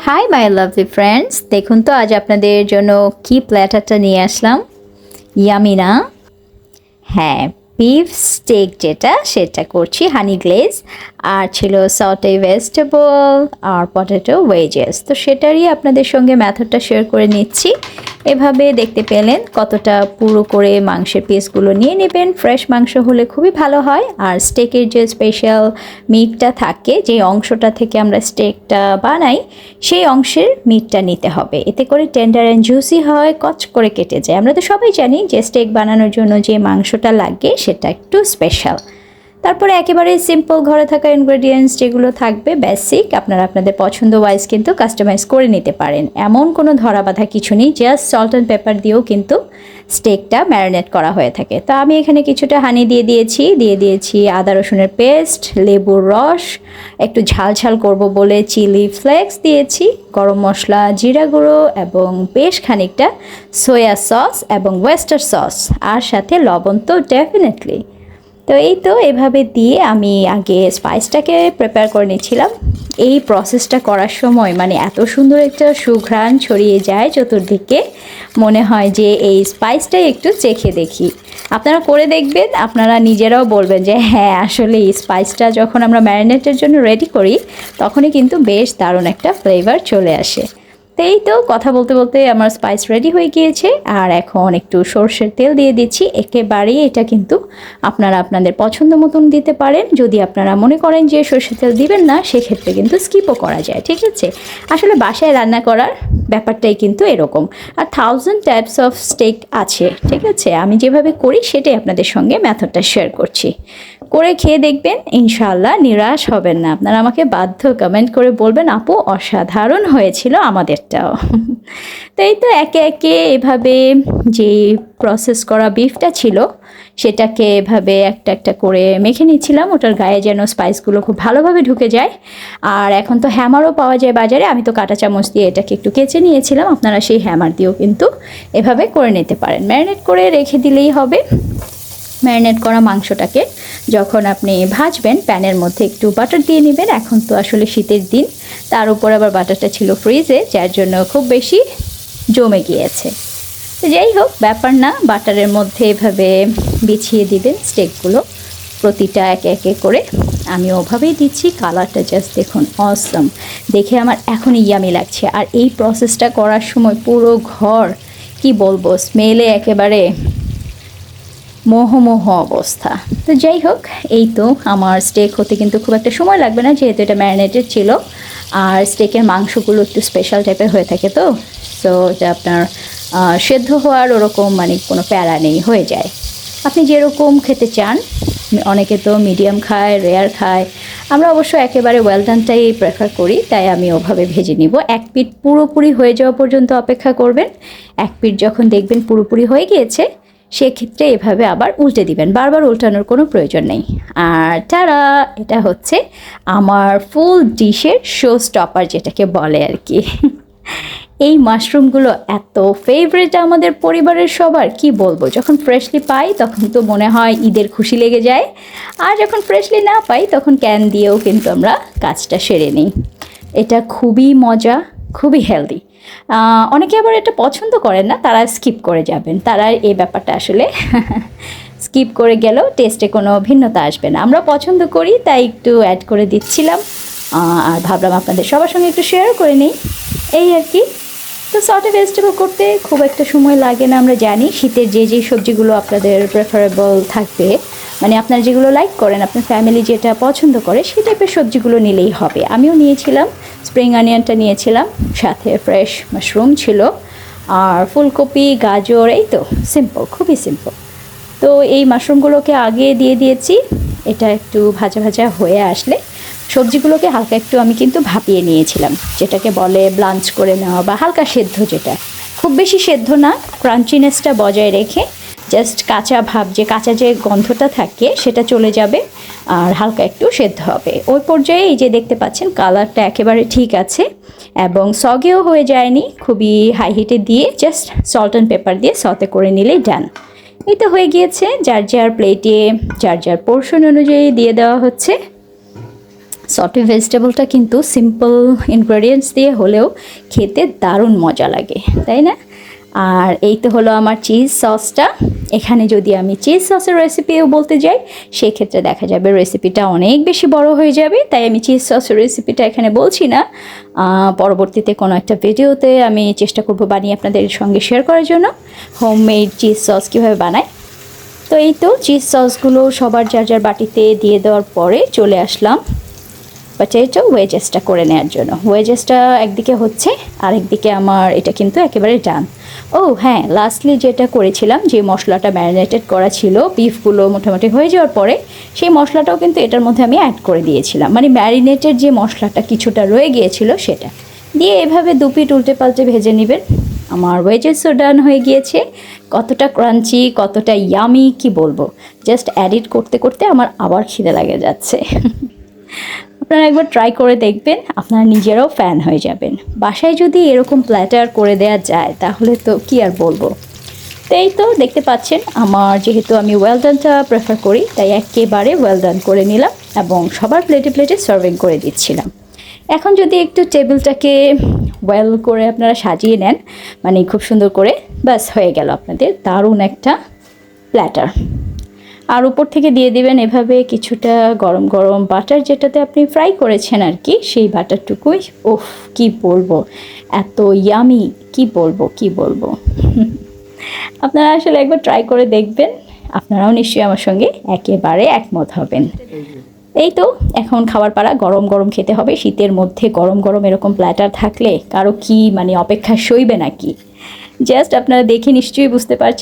Hi my lovely friends, দেখুন তো আজ আপনাদের জন্য কি প্ল্যাটারটা নিয়ে আসলাম। ইয়ামি না? হ্যাঁ, বিফ স্টেক যেটা সেটা করছি হানি গ্লেজ, আর ছিল সটে ভেজিটেবল আর পটেটো ওয়েজেস। তো সেটারই আপনাদের সঙ্গে মেথডটা শেয়ার করে নিচ্ছি। এভাবে দেখতে পেলেন কতটা পুরো করে মাংসের পিসগুলো নিয়ে নেবেন। ফ্রেশ মাংস হলে খুবই ভালো হয়। আর স্টেকের যে স্পেশাল মিটটা থাকে, যে অংশটা থেকে আমরা স্টেকটা বানাই, সেই অংশের মিটটা নিতে হবে। এতে করে টেন্ডার অ্যান্ড জুসি হয়, কচ করে কেটে যায়। আমরা তো সবাই জানি যে স্টেক বানানোর জন্য যে মাংসটা লাগে সেটা একটু স্পেশাল। তারপরে একেবারে সিম্পল ঘরে থাকা ইনগ্রেডিয়েন্টস যেগুলো থাকবে বেসিক, আপনারা আপনাদের পছন্দ ওয়াইজ কিন্তু কাস্টমাইজ করে নিতে পারেন। এমন কোনো ধরা বাঁধা কিছু নেই, জাস্ট সল্ট অ্যান্ড পেপার দিয়েও কিন্তু স্টেকটা ম্যারিনেট করা হয়ে থাকে। তো আমি এখানে কিছুটা হানি দিয়ে দিয়েছি আদা রসুনের পেস্ট, লেবুর রস, একটু ঝাল ঝাল করব বলে চিলি ফ্লেক্স দিয়েছি, গরম মশলা, জিরা গুঁড়ো এবং বেশ খানিকটা সয়া সস এবং ওয়েস্টার সস, আর সাথে লবণ তো ডেফিনেটলি। তো এই তো এভাবে দিয়ে আমি আগে স্পাইসটাকে প্রিপেয়ার করে নিচ্ছিলাম। এই প্রসেসটা করার সময় মানে এত সুন্দর একটা সুঘ্রাণ ছড়িয়ে যায় চতুর্দিকে, মনে হয় যে এই স্পাইসটাই একটু চেখে দেখি। আপনারা করে দেখবেন, আপনারা নিজেরাও বলবেন যে হ্যাঁ আসলে এই স্পাইসটা যখন আমরা ম্যারিনেটের জন্য রেডি করি তখনই কিন্তু বেশ দারুণ একটা ফ্লেভার চলে আসে। তো এই তো কথা বলতে বলতে আমার স্পাইস রেডি হয়ে গিয়েছে। আর এখন একটু সর্ষের তেল দিয়ে দিচ্ছি। একেবারেই এটা কিন্তু আপনারা আপনাদের পছন্দ মতন দিতে পারেন। যদি আপনারা মনে করেন যে সর্ষের তেল দিবেন না, সেক্ষেত্রে কিন্তু স্কিপও করা যায়, ঠিক আছে। আসলে বাসায় রান্না করার ব্যাপারটাই কিন্তু এরকম। আর 1000 টাইপস অফ স্টেক আছে, ঠিক আছে। আমি যেভাবে করি সেটাই আপনাদের সঙ্গে মেথডটা শেয়ার করছি। করে খেয়ে দেখবেন, ইনশাআল্লাহ নিরাশ হবেন না। আপনারা আমাকে বাধ্য কমেন্ট করে বলবেন আপু অসাধারণ হয়েছিল আমাদেরটাও। তো এই তো একে একে এভাবে যে প্রসেস করা বিফটা ছিল সেটাকে এভাবে একটা একটা করে মেখে নিচ্ছিলাম, ওটার গায়ে যেন স্পাইসগুলো খুব ভালোভাবে ঢুকে যায়। আর এখন তো হ্যামারও পাওয়া যায় বাজারে, আমি তো কাঁটা চামচ দিয়ে এটাকে একটু কেচে নিয়েছিলাম। আপনারা সেই হ্যামার দিয়েও কিন্তু এভাবে করে নিতে পারেন। ম্যারিনেট করে রেখে দিলেই হবে। ম্যারিনেট করা মাংসটাকে যখন আপনি ভাজবেন, প্যানের মধ্যে একটু বাটার দিয়ে নেবেন। এখন তো আসলে শীতের দিন, তার উপর আবার বাটারটা ছিল ফ্রিজে, যার জন্য খুব বেশি জমে গিয়েছে। তো যাই হোক, ব্যাপার না, বাটারের মধ্যে এভাবে বিছিয়ে দিবেন স্টেকগুলো প্রতিটা একে একে করে। আমি ওভাবেই দিচ্ছি। কালারটা জাস্ট দেখুন, অসম, দেখে আমার এখনই ইয়ামি লাগছে। আর এই প্রসেসটা করার সময় পুরো ঘর কি বলবো, স্মেলে একেবারে মোহমোহ অবস্থা। তো যাই হোক, এই তো আমার স্টেক হতে কিন্তু খুব একটা সময় লাগবে না, যেহেতু এটা ম্যারিনেটেড ছিল। আর স্টেকের মাংসগুলো একটু স্পেশাল টাইপের হয়ে থাকে, তো সো এটা আপনার সেদ্ধ হওয়ার ওরকম মানে কোনো প্যারা নেই, হয়ে যায় আপনি যেরকম খেতে চান। অনেকে তো মিডিয়াম খায়, রেয়ার খায়, আমরা অবশ্য একেবারে ওয়েলডানটাই প্রেফার করি, তাই আমি ওভাবে ভেজে নিব। এক পিঠ পুরোপুরি হয়ে যাওয়া পর্যন্ত অপেক্ষা করবেন। এক পিঠ যখন দেখবেন পুরোপুরি হয়ে গিয়েছে, সেক্ষেত্রে এভাবে আবার উল্টে দিবেন, বারবার উল্টানোর কোনো প্রয়োজন নেই। আর তারা এটা হচ্ছে আমার ফুল ডিশের শো স্টপার যেটাকে বলে আর কি। এই মাশরুমগুলো এত ফেভারিট আমাদের পরিবারের সবার, কি বলবো। যখন ফ্রেশলি পাই তখন তো মনে হয় ঈদের খুশি লেগে যায়, আর যখন ফ্রেশলি না পাই তখন ক্যান দিয়েও কিন্তু আমরা কাজটা সেরে নিই। এটা খুবই মজা, খুবই হেলদি। অনেকে আবার এটা পছন্দ করেন না, তারা স্কিপ করে যাবেন। তারা এই ব্যাপারটা আসলে স্কিপ করে গেলেও টেস্টে কোনো ভিন্নতা আসবে না। আমরা পছন্দ করি তাই একটু অ্যাড করে দিচ্ছিলাম, আর ভাবলাম আপনাদের সবার সঙ্গে একটু শেয়ার করে নিই, এই আর কি। তো সটে ভেজিটেবল করতে খুব একটা সময় লাগে না, আমরা জানি। শীতের যে যেই সবজিগুলো আপনাদের প্রেফারেবল থাকবে, মানে আপনারা যেগুলো লাইক করেন, আপনার ফ্যামিলি যেটা পছন্দ করে, সেই টাইপের সবজিগুলো নিলেই হবে। আমিও নিয়েছিলাম স্প্রিং অনিয়নটা নিয়েছিলাম, সাথে ফ্রেশ মাশরুম ছিল, আর ফুলকপি, গাজর, এই তো সিম্পল, খুবই সিম্পল। তো এই মাশরুমগুলোকে আগে দিয়ে দিয়েছি। এটা একটু ভাজা ভাজা হয়ে আসলে সবজিগুলোকে হালকা একটু আমি কিন্তু ভাপিয়ে নিয়েছিলাম, যেটাকে বলে ব্লাঞ্চ করে নেওয়া বা হালকা সেদ্ধ, যেটা খুব বেশি সেদ্ধ না, ক্রাঞ্চিনেসটা বজায় রেখে জাস্ট কাঁচা ভাব, যে কাঁচা যে গন্ধটা থাকে সেটা চলে যাবে, আর হালকা একটু সেদ্ধ হবে। ওই পর্যায়ে এই যে দেখতে পাচ্ছেন কালারটা একেবারে ঠিক আছে এবং সগেও হয়ে যায়নি। খুবই হাই হিটে দিয়ে জাস্ট সল্ট অ্যান্ড পেপার দিয়ে সতে করে নিলেই ডান। এই তো হয়ে গিয়েছে। যার যার প্লেটে যার যার পোর্শন অনুযায়ী দিয়ে দেওয়া হচ্ছে। সল্টি ভেজিটেবলটা কিন্তু সিম্পল ইনগ্রেডিয়েন্টস দিয়ে হলেও খেতে দারুণ মজা লাগে, তাই না? আর এই তো হলো আমার চিজ সসটা। এখানে যদি আমি চিজ সসের রেসিপিও বলতে যাই, সেক্ষেত্রে দেখা যাবে রেসিপিটা অনেক বেশি বড় হয়ে যাবে, তাই আমি চিজ সসের রেসিপিটা এখানে বলছি না। পরবর্তীতে কোনো একটা ভিডিওতে আমি চেষ্টা করব বানিয়ে আপনাদের সঙ্গে শেয়ার করার জন্য হোমমেড চিজ সস কীভাবে বানায়। তো এই তো চিজ সসগুলো সবার যার যার বাটিতে দিয়ে দেওয়ার পরে চলে আসলাম পটেটো ওয়েজেসটা করে নেওয়ার জন্য। ওয়েজেসটা একদিকে হচ্ছে, আরেকদিকে আমার এটা কিন্তু একেবারে ডান। ও হ্যাঁ, লাস্টলি যেটা করেছিলাম, যে মশলাটা ম্যারিনেটেড করা ছিল বিফগুলো মোটামুটি হয়ে যাওয়ার পরে, সেই মশলাটাও কিন্তু এটার মধ্যে আমি অ্যাড করে দিয়েছিলাম। মানে ম্যারিনেটেড যে মশলাটা কিছুটা রয়ে গিয়েছিল সেটা দিয়ে এভাবে দুপিট উল্টে পাল্টে ভেজে নেবেন। আমার ওয়েজেসও ডান হয়ে গিয়েছে। কতটা ক্রাঞ্চি, কতটা ইয়ামি কি বলবো, জাস্ট এডিট করতে করতে আমার আবার খিদে লাগে যাচ্ছে। আপনারা একবার ট্রাই করে দেখবেন, আপনারা নিজেরাও ফ্যান হয়ে যাবেন। বাসায় যদি এরকম প্ল্যাটার করে দেওয়া যায় তাহলে তো কি আর বলবো। তো এই তো দেখতে পাচ্ছেন, আমার যেহেতু আমি ওয়েল ডানটা প্রেফার করি, তাই একেবারে ওয়েল ডান করে নিলাম এবং সবার প্লেটে প্লেটে সার্ভিং করে দিচ্ছিলাম। এখন যদি একটু টেবিলটাকে ওয়েল করে আপনারা সাজিয়ে নেন, মানে খুব সুন্দর করে, ব্যাস হয়ে গেল আপনাদের দারুণ একটা প্ল্যাটার। আর উপর থেকে দিয়ে দিবেন এভাবে কিছুটা গরম গরম বাটার, যেটাতে আপনি ফ্রাই করেছেন আর কি, সেই বাটারটুকুই। ওফ কি বলবো, এত ইয়ামি, কি বলবো। আপনারা আসলে একবার ট্রাই করে দেখবেন, আপনারাও নিশ্চয়ই আমার সঙ্গে একেবারে একমত হবেন। এই তো এখন খাবার পাড়া, গরম গরম খেতে হবে। শীতের মধ্যে গরম গরম এরকম প্ল্যাটার থাকলে কারো কি মানে অপেক্ষা সইবে নাকি। জাস্ট আপনারা দেখে নিশ্চয়ই বুঝতে পারছেন